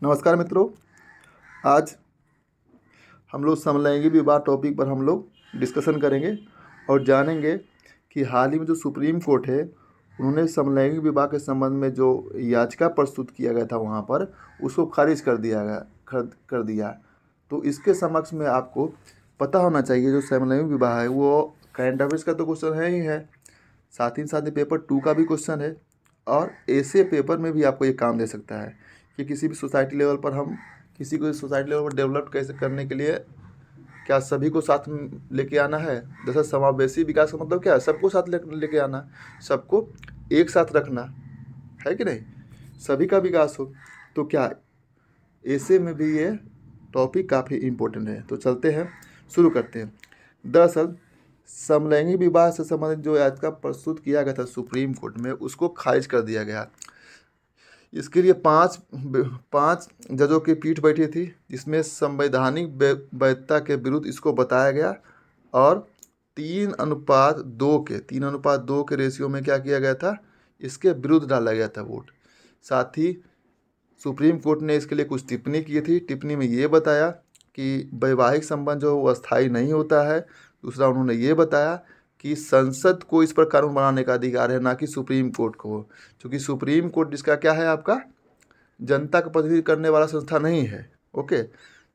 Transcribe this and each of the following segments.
नमस्कार मित्रों। आज हम लोग समलैंगिक विवाह टॉपिक पर हम लोग डिस्कशन करेंगे और जानेंगे कि हाल ही में जो सुप्रीम कोर्ट है उन्होंने समलैंगिक विवाह के संबंध में जो याचिका प्रस्तुत किया गया था वहाँ पर उसको खारिज कर दिया। तो इसके समक्ष में आपको पता होना चाहिए जो समलैंगिक विवाह है वो करंट अफेयर्स का तो क्वेश्चन है ही है, साथ ही साथ पेपर 2 का भी क्वेश्चन है और ऐसे पेपर में भी आपको ये काम दे सकता है कि किसी भी सोसाइटी लेवल पर हम किसी को सोसाइटी लेवल पर डेवलप कैसे करने के लिए क्या सभी को साथ में लेके आना है। जैसे समावेशी विकास का मतलब क्या है, सबको साथ लेके आना, सबको एक साथ रखना है कि नहीं, सभी का विकास हो। तो क्या ऐसे में भी ये टॉपिक काफ़ी इम्पोर्टेंट है। तो चलते हैं, शुरू करते हैं। दरअसल समलैंगिक विवाह से संबंधित जो याचिका प्रस्तुत किया गया था सुप्रीम कोर्ट में उसको खारिज कर दिया गया। इसके लिए पाँच जजों की पीठ बैठी थी जिसमें संवैधानिक वैधता के विरुद्ध इसको बताया गया और 3:2 के रेशियो में क्या किया गया था, इसके विरुद्ध डाला गया था वोट। साथ ही सुप्रीम कोर्ट ने इसके लिए कुछ टिप्पणी की थी। टिप्पणी में ये बताया कि वैवाहिक संबंध जो वो अस्थायी नहीं होता है। दूसरा उन्होंने ये बताया कि संसद को इस पर कानून बनाने का अधिकार है, ना कि सुप्रीम कोर्ट को, क्योंकि सुप्रीम कोर्ट जिसका क्या है, आपका जनता का प्रतिनिधित्व करने वाला संस्था नहीं है। ओके।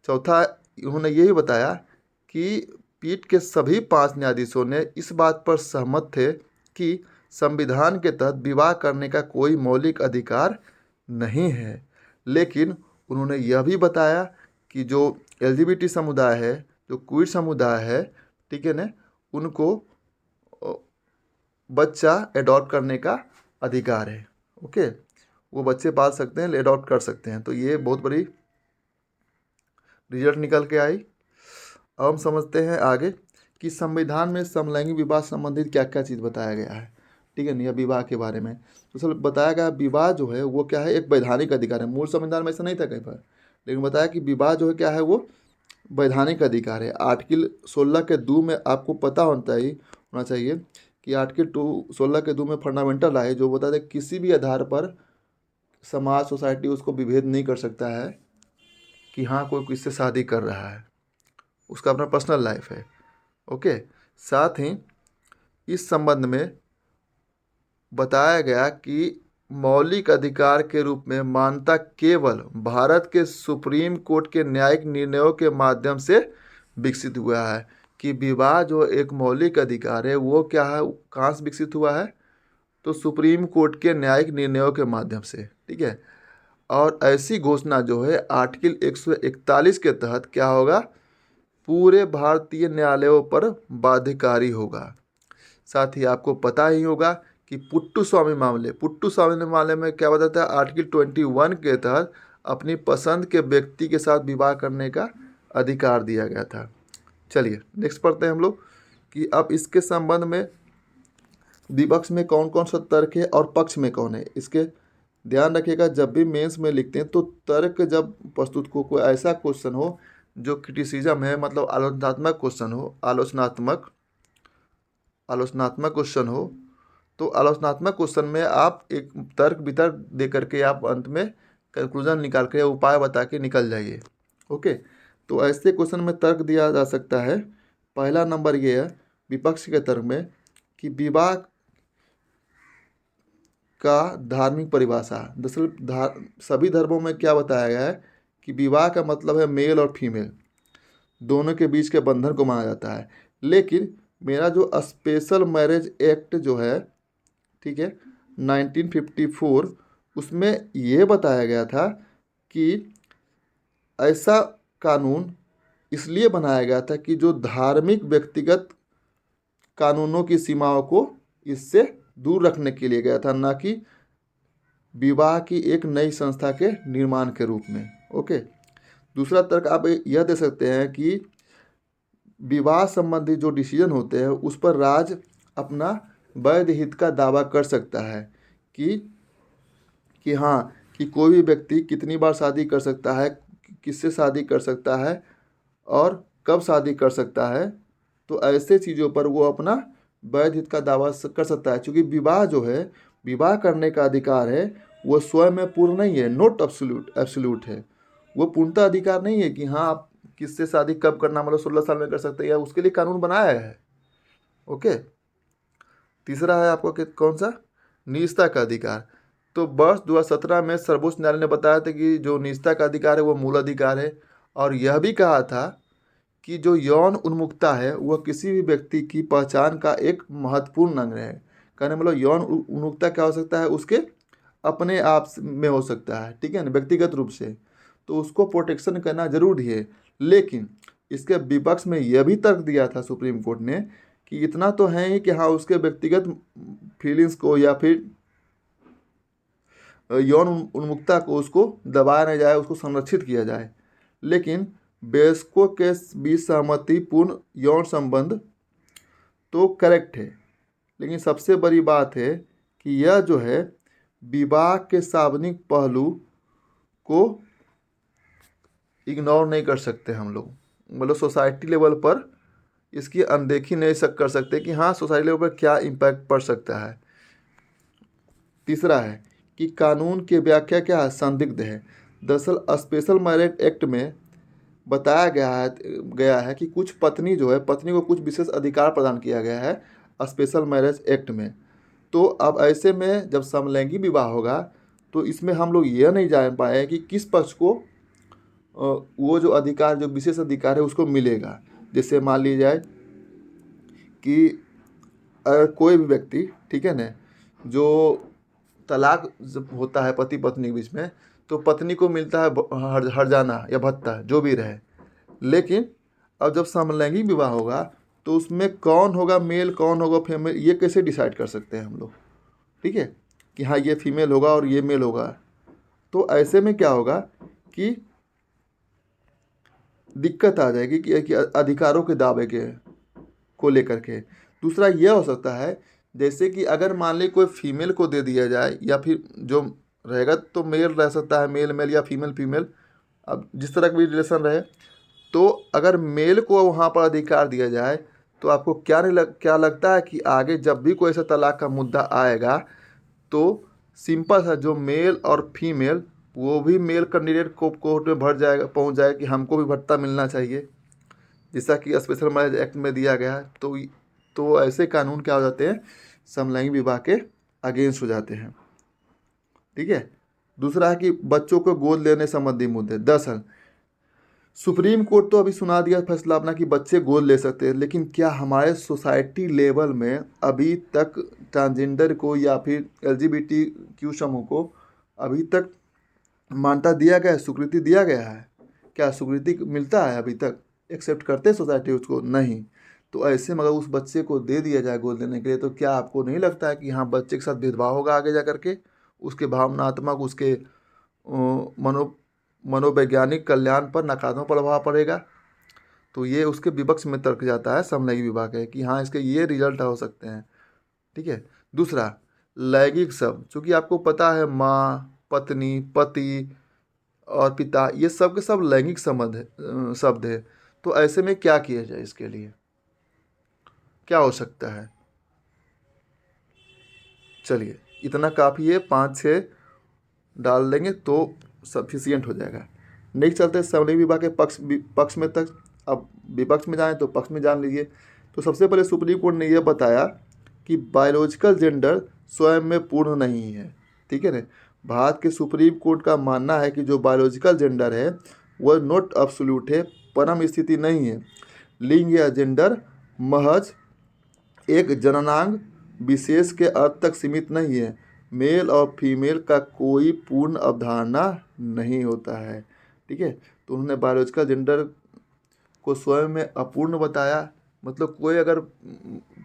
चौथा उन्होंने ये भी बताया कि पीठ के सभी 5 न्यायाधीशों ने इस बात पर सहमत थे कि संविधान के तहत विवाह करने का कोई मौलिक अधिकार नहीं है। लेकिन उन्होंने यह भी बताया कि जो LGBT समुदाय है, जो क्वीर समुदाय है, ठीक है ना, उनको बच्चा एडॉप्ट करने का अधिकार है। ओके, वो बच्चे पाल सकते हैं, एडॉप्ट कर सकते हैं। तो ये बहुत बड़ी रिजल्ट निकल के आई। अब हम समझते हैं आगे कि संविधान में समलैंगिक विवाह संबंधित क्या क्या चीज़ बताया गया है, ठीक है ना, या विवाह के बारे में। तो सब बताया गया विवाह जो है वो क्या है, एक वैधानिक अधिकार है। मूल संविधान में ऐसा नहीं था कहीं पर, लेकिन बताया कि विवाह जो है क्या है, वो वैधानिक अधिकार है। आर्टिकल 16 के 2 में आपको पता होना चाहिए कि आर्टिकल 16 के 2 में फंडामेंटल है जो बताते हैं किसी भी आधार पर समाज सोसाइटी उसको विभेद नहीं कर सकता है कि हाँ कोई किससे शादी कर रहा है, उसका अपना पर्सनल लाइफ है। ओके। साथ ही इस संबंध में बताया गया कि मौलिक अधिकार के रूप में मान्यता केवल भारत के सुप्रीम कोर्ट के न्यायिक निर्णयों के माध्यम से विकसित हुआ है। कि विवाह जो एक मौलिक अधिकार है वो क्या है, कहाँ से विकसित हुआ है, तो सुप्रीम कोर्ट के न्यायिक निर्णयों के माध्यम से, ठीक है। और ऐसी घोषणा जो है आर्टिकल 141 के तहत क्या होगा, पूरे भारतीय न्यायालयों पर बाध्यकारी होगा। साथ ही आपको पता ही होगा कि पुट्टू स्वामी मामले में क्या बताता है, आर्टिकल 21 के तहत अपनी पसंद के व्यक्ति के साथ विवाह करने का अधिकार दिया गया था। चलिए नेक्स्ट पढ़ते हैं हम लोग कि अब इसके संबंध में विपक्ष में कौन कौन सा तर्क है और पक्ष में कौन है। इसके ध्यान रखिएगा, जब भी मेंस में लिखते हैं तो तर्क जब प्रस्तुत को कोई ऐसा क्वेश्चन हो जो क्रिटिसिज्म है, मतलब आलोचनात्मक क्वेश्चन हो, आलोचनात्मक क्वेश्चन हो, तो आलोचनात्मक क्वेश्चन में आप एक तर्क वितर्क दे करके आप अंत में कंक्लूजन निकाल के उपाय बता के निकल जाइए। ओके। तो ऐसे क्वेश्चन में तर्क दिया जा सकता है। पहला नंबर ये है विपक्ष के तर्क में कि विवाह का धार्मिक परिभाषा। दरअसल सभी धर्मों में क्या बताया गया है कि विवाह का मतलब है मेल और फीमेल दोनों के बीच के बंधन को माना जाता है। लेकिन मेरा जो स्पेशल मैरिज एक्ट जो है, ठीक है, 1954, उसमें यह बताया गया था कि ऐसा कानून इसलिए बनाया गया था कि जो धार्मिक व्यक्तिगत कानूनों की सीमाओं को इससे दूर रखने के लिए गया था, ना कि विवाह की एक नई संस्था के निर्माण के रूप में। ओके। दूसरा तर्क आप यह दे सकते हैं कि विवाह संबंधी जो डिसीजन होते हैं उस पर राज्य अपना वैध हित का दावा कर सकता है कि हाँ, कि कोई भी व्यक्ति कितनी बार शादी कर सकता है, किससे शादी कर सकता है और कब शादी कर सकता है। तो ऐसे चीज़ों पर वो अपना वैध हित का दावा कर सकता है, क्योंकि विवाह जो है, विवाह करने का अधिकार है, वो स्वयं में पूर्ण नहीं है, नॉट एब्सोल्यूट है। वो पूर्णतः अधिकार नहीं है कि हाँ आप किससे शादी कब करना, मतलब 16 साल में कर सकते हैं, या उसके लिए कानून बनाया है। ओके। तीसरा है आपको कि कौन सा, निजता का अधिकार। तो वर्ष 2017 में सर्वोच्च न्यायालय ने बताया था कि जो निजता का अधिकार है वो मूल अधिकार है, और यह भी कहा था कि जो यौन उन्मुखता है वह किसी भी व्यक्ति की पहचान का एक महत्वपूर्ण अंग है। कहने मतलब यौन उन्मुखता क्या हो सकता है, उसके अपने आप में हो सकता है, ठीक है ना, व्यक्तिगत रूप से, तो उसको प्रोटेक्शन करना जरूरी है। लेकिन इसके विपक्ष में यह भी तर्क दिया था सुप्रीम कोर्ट ने कि इतना तो है ही कि हाँ उसके व्यक्तिगत फीलिंग्स को या फिर यौन उन्मुखता को उसको दबाया नहीं जाए, उसको संरक्षित किया जाए। लेकिन वयस्कों के बीच सहमतिपूर्ण यौन संबंध तो करेक्ट है, लेकिन सबसे बड़ी बात है कि यह जो है विवाह के सार्वजनिक पहलू को इग्नोर नहीं कर सकते हम लोग, मतलब सोसाइटी लेवल पर इसकी अनदेखी नहीं कर सकते कि हाँ सोसाइटी लेवल पर क्या इम्पैक्ट पड़ सकता है। तीसरा है कि कानून की व्याख्या क्या है, संदिग्ध है। दरअसल स्पेशल मैरिज एक्ट में बताया गया है कि कुछ पत्नी जो है, पत्नी को कुछ विशेष अधिकार प्रदान किया गया है स्पेशल मैरिज एक्ट में। तो अब ऐसे में जब समलैंगिक विवाह होगा तो इसमें हम लोग यह नहीं जान पाए कि किस पक्ष को वो जो अधिकार, जो विशेष अधिकार है उसको मिलेगा। जैसे मान ली जाए कि अगर कोई भी व्यक्ति, ठीक है ना, जो तलाक जब होता है पति पत्नी के बीच में, तो पत्नी को मिलता है हर्जाना या भत्ता जो भी रहे। लेकिन अब जब समलैंगिक विवाह होगा तो उसमें कौन होगा मेल, कौन होगा फीमेल, ये कैसे डिसाइड कर सकते हैं हम लोग, ठीक है, कि हाँ ये फीमेल होगा और ये मेल होगा। तो ऐसे में क्या होगा कि दिक्कत आ जाएगी कि अधिकारों के दावे के को लेकर के। दूसरा यह हो सकता है जैसे कि अगर मान ली कोई फीमेल को दे दिया जाए, या फिर जो रहेगा तो मेल रह सकता है, मेल मेल या फीमेल फीमेल, अब जिस तरह का भी रिलेशन रहे, तो अगर मेल को वहाँ पर अधिकार दिया जाए तो आपको क्या लगता है कि आगे जब भी कोई ऐसा तलाक का मुद्दा आएगा तो सिंपल सा जो मेल और फीमेल, वो भी मेल कैंडिडेट को कोर्ट में पहुँच जाएगा कि हमको भी भत्ता मिलना चाहिए, जैसा कि स्पेशल मैरिज एक्ट में दिया गया है। तो ऐसे कानून क्या हो जाते हैं, समलैंगिक विवाह के अगेंस्ट हो जाते हैं, ठीक है। दूसरा है कि बच्चों को गोद लेने संबंधी मुद्दे। दरअसल सुप्रीम कोर्ट तो अभी सुना दिया फैसला अपना कि बच्चे गोद ले सकते हैं, लेकिन क्या हमारे सोसाइटी लेवल में अभी तक ट्रांसजेंडर को या फिर LGBTQ समूह को अभी तक मान्यता दिया गया है, स्वीकृति दिया गया है? क्या स्वीकृति मिलता है अभी तक? एक्सेप्ट करते सोसाइटी उसको? नहीं। तो ऐसे में अगर उस बच्चे को दे दिया जाए गोद लेने के लिए, तो क्या आपको नहीं लगता है कि हाँ बच्चे के साथ भेदभाव होगा आगे जा करके, उसके भावनात्मक, उसके मनोवैज्ञानिक कल्याण पर नकारात्मक प्रभाव पड़ेगा? तो ये उसके विपक्ष में तर्क जाता है समलैंगिक विवाह के कि हाँ इसके ये रिजल्ट हो सकते हैं, ठीक है। दूसरा, लैंगिक शब्द, चूँकि आपको पता है माँ, पत्नी, पति और पिता, ये सब के सब लैंगिक संबंध है, शब्द है। तो ऐसे में क्या किया जाए, इसके लिए क्या हो सकता है? चलिए इतना काफ़ी है, 5-6 डाल देंगे तो सफिशियंट हो जाएगा। नेक्स्ट चलते हैं समलैंगिक विवाह के पक्ष में तक। अब विपक्ष में जाएं तो पक्ष में जान लीजिए। तो सबसे पहले सुप्रीम कोर्ट ने यह बताया कि बायोलॉजिकल जेंडर स्वयं में पूर्ण नहीं है, ठीक है ना। भारत के सुप्रीम कोर्ट का मानना है कि जो बायोलॉजिकल जेंडर है वह नॉट एब्सोल्यूट है, परम स्थिति नहीं है। लिंग या जेंडर महज एक जननांग विशेष के अर्थ तक सीमित नहीं है। मेल और फीमेल का कोई पूर्ण अवधारणा नहीं होता है, ठीक है। तो उन्होंने बायोलॉजिकल जेंडर को स्वयं में अपूर्ण बताया। मतलब कोई अगर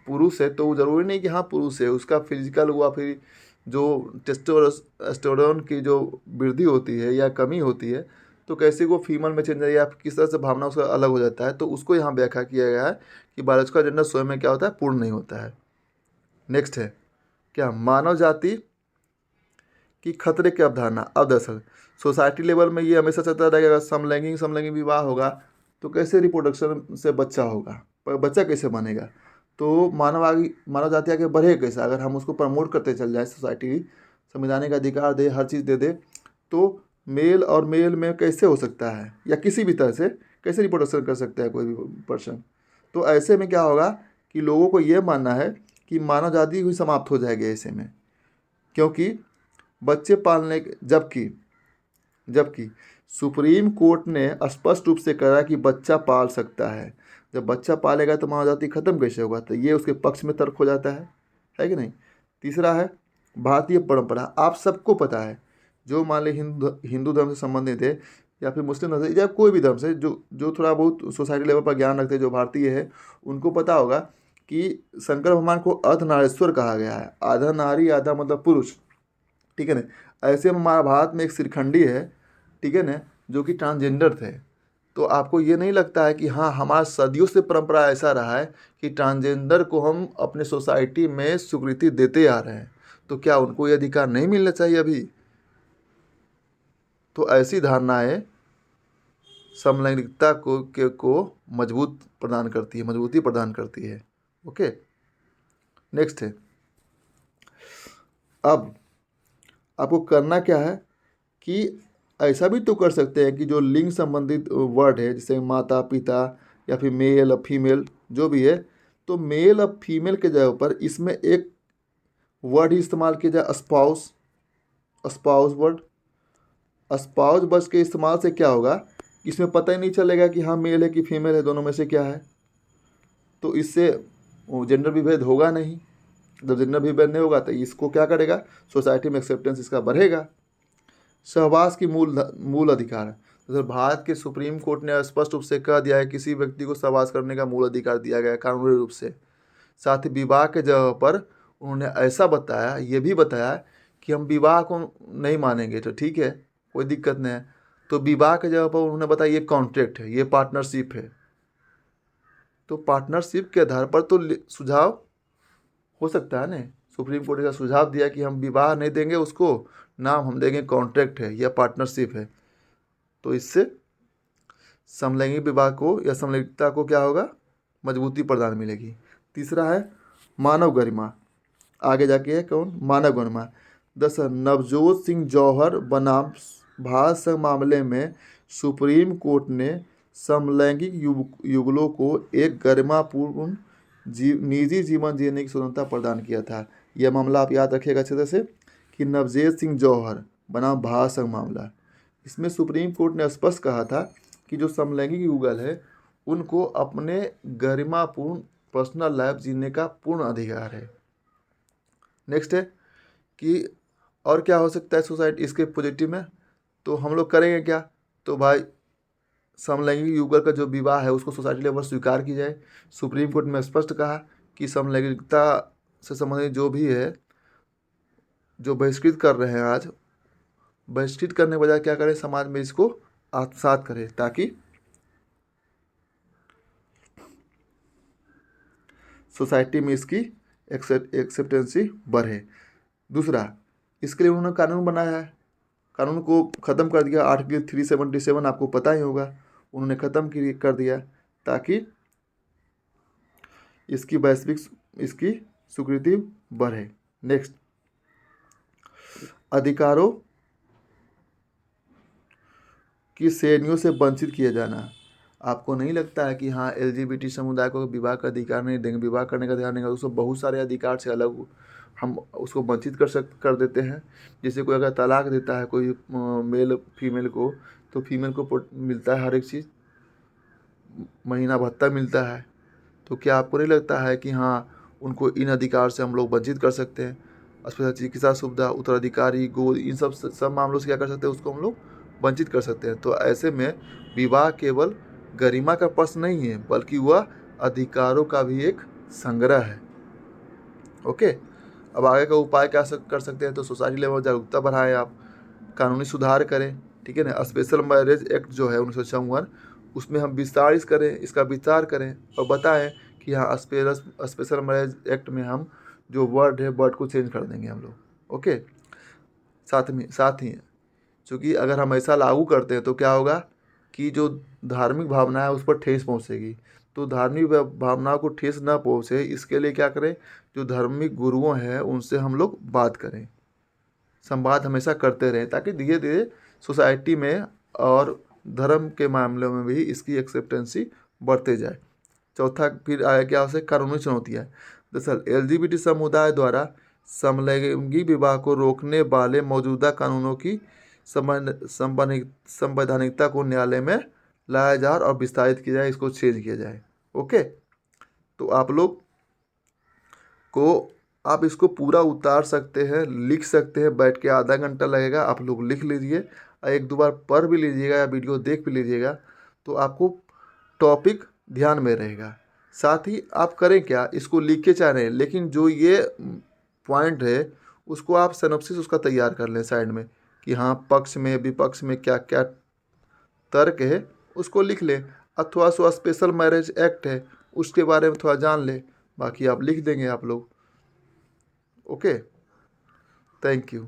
पुरुष है तो वो ज़रूरी नहीं कि हाँ पुरुष है, उसका फिजिकल हुआ, फिर जो टेस्टोस्टेरोन की जो वृद्धि होती है या कमी होती है, तो कैसे वो फीमेल में चेंज है या किस तरह से भावना उसका अलग हो जाता है, तो उसको यहाँ व्याख्या किया गया है कि बायोलॉजिकल जेंडर स्वयं में क्या होता है, पूर्ण नहीं होता है। नेक्स्ट है क्या, मानव जाति की खतरे की अवधारणा। अब दरअसल सोसाइटी लेवल में ये हमेशा चलता रहेगा, अगर समलैंगिक विवाह होगा तो कैसे रिप्रोडक्शन से बच्चा होगा, पर बच्चा कैसे बनेगा, तो मानव जाति आगे बढ़े कैसे अगर हम उसको प्रमोट करते चल जाए, सोसाइटी संवैधानिक अधिकार दे, हर चीज़ दे दे, तो मेल और मेल में कैसे हो सकता है, या किसी भी तरह से कैसे रिप्रोडक्शन कर सकता है कोई भी पर्सन। तो ऐसे में क्या होगा कि लोगों को ये मानना है कि मानव जाति हुई समाप्त हो जाएगी ऐसे में, क्योंकि बच्चे पालने जबकि जबकि सुप्रीम कोर्ट ने स्पष्ट रूप से कहा कि बच्चा पाल सकता है। जब बच्चा पालेगा तो मानव जाति खत्म कैसे होगा, तो ये उसके पक्ष में तर्क हो जाता है कि नहीं। तीसरा है भारतीय परंपरा। आप सबको पता है, जो मान ली हिंदू धर्म से संबंधित है या फिर मुस्लिम धर्म से या कोई भी धर्म से जो थोड़ा बहुत सोसाइटी लेवल पर ज्ञान रखते हैं, जो भारतीय है, उनको पता होगा कि शंकर भगवान को अर्धनारीश्वर कहा गया है। आधा नारी आधा मतलब पुरुष, ठीक है ना। ऐसे में महाभारत में एक श्रीखंडी है, ठीक है ना, जो कि ट्रांसजेंडर थे। तो आपको ये नहीं लगता है कि हाँ, हमारा सदियों से परंपरा ऐसा रहा है कि ट्रांसजेंडर को हम अपने सोसाइटी में स्वीकृति देते आ रहे हैं, तो क्या उनको ये अधिकार नहीं मिलना चाहिए अभी। तो ऐसी धारणाएं समलैंगिकता को मजबूती प्रदान करती है। ओके, नेक्स्ट है, अब आपको करना क्या है कि ऐसा भी तो कर सकते हैं कि जो लिंग संबंधित वर्ड है, जैसे माता पिता या फिर मेल और फीमेल जो भी है, तो मेल और फीमेल के जगह पर इसमें एक वर्ड ही इस्तेमाल किया जाए, स्पाउस वर्ड। स्पाउस वर्ड के इस्तेमाल से क्या होगा, इसमें पता ही नहीं चलेगा कि हाँ मेल है कि फीमेल है, दोनों में से क्या है। तो इससे जेंडर विभेद होगा नहीं। जब जेंडर विभेद नहीं होगा तो इसको क्या करेगा, सोसाइटी में एक्सेप्टेंस इसका बढ़ेगा। सहवास की मूल अधिकार, तो भारत के सुप्रीम कोर्ट ने स्पष्ट रूप से कह दिया है किसी व्यक्ति को सहवास करने का मूल अधिकार दिया गया है कानूनी रूप से। साथ ही विवाह के जगह पर उन्होंने ऐसा बताया, ये भी बताया कि हम विवाह को नहीं मानेंगे तो ठीक है, कोई दिक्कत नहीं है। तो विवाह के जगह पर उन्होंने बताया ये कॉन्ट्रैक्ट है, ये पार्टनरशिप है। तो पार्टनरशिप के आधार पर तो सुझाव हो सकता है ना। सुप्रीम कोर्ट का सुझाव दिया कि हम विवाह नहीं देंगे, उसको नाम हम देंगे कॉन्ट्रैक्ट है या पार्टनरशिप है। तो इससे समलैंगिक विवाह को या समलैंगिकता को क्या होगा, मजबूती प्रदान मिलेगी। तीसरा है मानव गरिमा। आगे जाके है कौन, मानव गरिमा। नवजोत सिंह जौहर बनाम भारत संघ मामले में सुप्रीम कोर्ट ने समलैंगिक युगलों को एक गरिमापूर्ण निजी जीवन जीने की स्वतंत्रता प्रदान किया था। यह मामला आप याद रखिएगा अच्छे तरह से कि नवजोत सिंह जौहर बनाम भारत संघ मामला। इसमें सुप्रीम कोर्ट ने स्पष्ट कहा था कि जो समलैंगिक युगल है उनको अपने गरिमापूर्ण पर्सनल लाइफ जीने का पूर्ण अधिकार है। नेक्स्ट है कि और क्या हो सकता है सोसाइटी इसके पॉजिटिव में, तो हम लोग करेंगे क्या, तो भाई समलैंगिक युगल का जो विवाह है उसको सोसाइटी लेवल स्वीकार की जाए। सुप्रीम कोर्ट में स्पष्ट कहा कि समलैंगिकता से संबंधित जो भी है, जो बहिष्कृत कर रहे हैं आज, बहिष्कृत करने के बजाय क्या करें, समाज में इसको आत्मसात करें ताकि सोसाइटी में इसकी एक्सेप्टेंसी बढ़े। दूसरा, इसके लिए उन्होंने कानून बनाया है, कानून को ख़त्म कर दिया। आर्टिकल 377 आपको पता ही होगा, उन्होंने ख़त्म कर दिया ताकि इसकी वैश्विक इसकी स्वीकृति बढ़े। नेक्स्ट, अधिकारों की श्रेणियों से वंचित किया जाना। आपको नहीं लगता है कि हाँ LGBT समुदाय को विवाह का अधिकार नहीं देंगे, विवाह करने का अधिकार नहीं देंगे, उसको बहुत सारे अधिकार से अलग हम उसको वंचित कर देते हैं। जैसे कोई अगर तलाक देता है कोई मेल फीमेल को, तो फीमेल को मिलता है हर एक चीज़, महीना भत्ता मिलता है। तो क्या आपको नहीं लगता है कि हाँ उनको इन अधिकार से हम लोग वंचित कर सकते हैं। अस्पताल चिकित्सा सुविधा, उत्तराधिकारी, गोद, इन सब मामलों से क्या कर सकते हैं, उसको हम लोग वंचित कर सकते हैं। तो ऐसे में विवाह केवल गरिमा का प्रश्न नहीं है, बल्कि वह अधिकारों का भी एक संग्रह है। ओके, अब आगे का उपाय क्या कर सकते हैं, तो सोसाइटी लेवल जागरूकता बढ़ाएं, आप कानूनी सुधार करें, ठीक है ना। स्पेशल मैरिज एक्ट जो है 1954, उसमें हम इसका विस्तार करें और बताएं कि हाँ स्पेशल मैरिज एक्ट में हम जो वर्ड है वर्ड को चेंज कर देंगे हम लोग। ओके, साथ ही चूँकि अगर हम ऐसा लागू करते हैं तो क्या होगा कि जो धार्मिक भावना है उस पर ठेस पहुँचेगी। तो धार्मिक भावनाओं को ठेस ना पहुँचे, इसके लिए क्या करें, जो धार्मिक गुरुओं हैं उनसे हम लोग बात करें, संवाद हमेशा करते रहें, ताकि धीरे धीरे सोसाइटी में और धर्म के मामलों में भी इसकी एक्सेप्टेंसी बढ़ते जाए। चौथा फिर आया क्या उसे कानूनी चुनौतियाँ। दरअसल LGBT समुदाय द्वारा समलैंगिक विवाह को रोकने वाले मौजूदा कानूनों की संवैधानिकता को न्यायालय में लाया जाए और विस्तारित किया जाए, इसको चेंज किया जाए। ओके, तो आप लोग को आप इसको पूरा उतार सकते हैं, लिख सकते हैं, बैठ के आधा घंटा लगेगा, आप लोग लिख लीजिए, एक दो बार पढ़ भी लीजिएगा या वीडियो देख भी लीजिएगा, तो आपको टॉपिक ध्यान में रहेगा। साथ ही आप करें क्या, इसको लिख के चाह रहे हैं, लेकिन जो ये पॉइंट है उसको आप सिनॉप्सिस उसका तैयार कर लें साइड में, कि हाँ पक्ष में विपक्ष में क्या क्या तर्क है उसको लिख लें। अथवा सो स्पेशल मैरिज एक्ट है उसके बारे में थोड़ा जान लें, बाकी आप लिख देंगे आप लोग। Okay, thank you.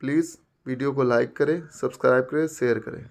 Please video को लाइक करें, सब्सक्राइब करें, शेयर करें।